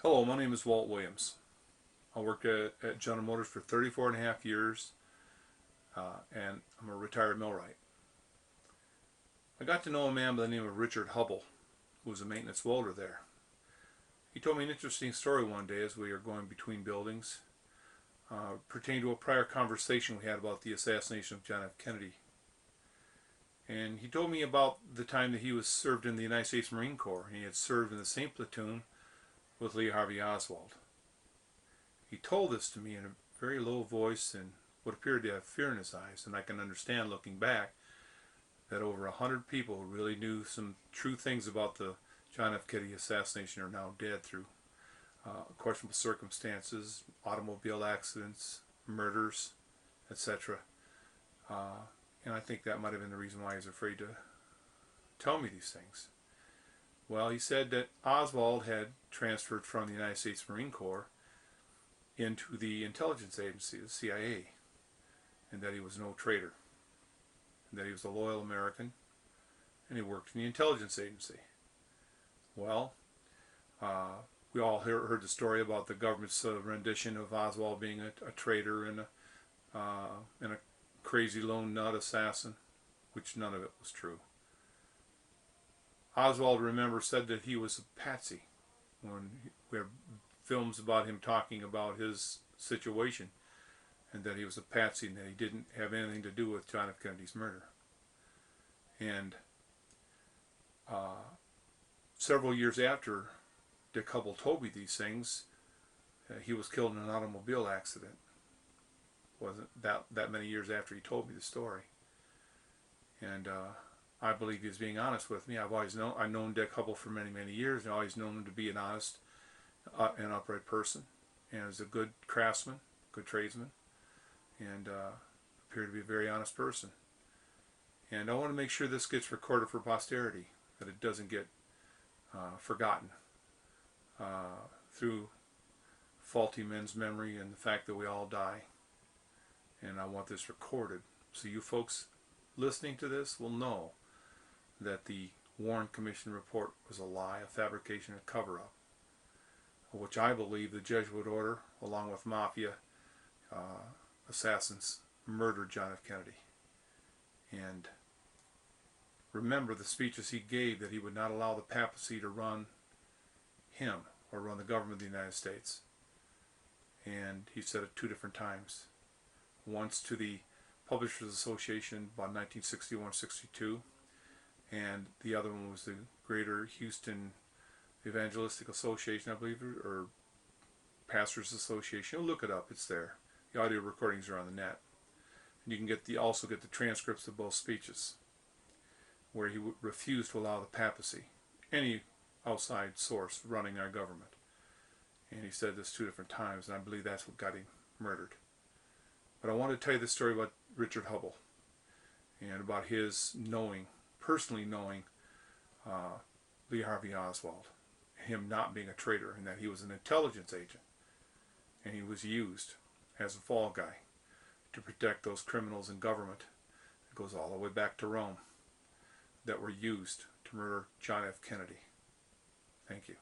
Hello, my name is Walt Williams. I worked at General Motors for 34 and a half years, and I'm a retired millwright. I got to know a man by the name of Richard Hubble, who was a maintenance welder there. He told me an interesting story one day as we were going between buildings, pertaining to a prior conversation we had about the assassination of John F. Kennedy. And he told me about the time that he was served in the United States Marine Corps, and he had served in the same platoon with Lee Harvey Oswald. He told this to me in a very low voice and what appeared to have fear in his eyes, and I can understand looking back that over 100 people who really knew some true things about the John F. Kennedy assassination are now dead through questionable circumstances, automobile accidents, murders, etc. And I think that might have been the reason why he was afraid to tell me these things. Well, he said that Oswald had transferred from the United States Marine Corps into the intelligence agency, the CIA, and that he was no traitor, and that he was a loyal American, and he worked in the intelligence agency. Well, we all heard the story about the government's rendition of Oswald being a traitor and a crazy lone nut assassin, which none of it was true. Oswald, remember, said that he was a patsy when we have films about him talking about his situation, and that he was a patsy and that he didn't have anything to do with John F. Kennedy's murder. And several years after Dick Hubble told me these things, he was killed in an automobile accident. Wasn't that many years after he told me the story. And I believe he was being honest with me. I've known Dick Hubble for many, many years, and I've always known him to be an honest and upright person, and is a good craftsman, good tradesman, and appeared to be a very honest person. And I want to make sure this gets recorded for posterity, that it doesn't get forgotten through faulty men's memory and the fact that we all die. And I want this recorded so you folks listening to this will know that the Warren Commission report was a lie, a fabrication, a cover-up, which I believe the Jesuit order, along with mafia assassins, murdered John F. Kennedy. And remember the speeches he gave, that he would not allow the papacy to run him or run the government of the United States. And he said it 2 different times. Once to the Publishers Association about 1961-62, and the other one was the Greater Houston Evangelistic Association, I believe, or Pastors Association. You'll look it up, it's there. The audio recordings are on the net. And you can also get the transcripts of both speeches, where he refused to allow the papacy, any outside source, running our government. And he said this 2 different times, and I believe that's what got him murdered. But I want to tell you the story about Richard Hubble, and about his personally knowing Lee Harvey Oswald, him not being a traitor, and that he was an intelligence agent, and he was used as a fall guy to protect those criminals in government. It goes all the way back to Rome, that were used to murder John F. Kennedy. Thank you.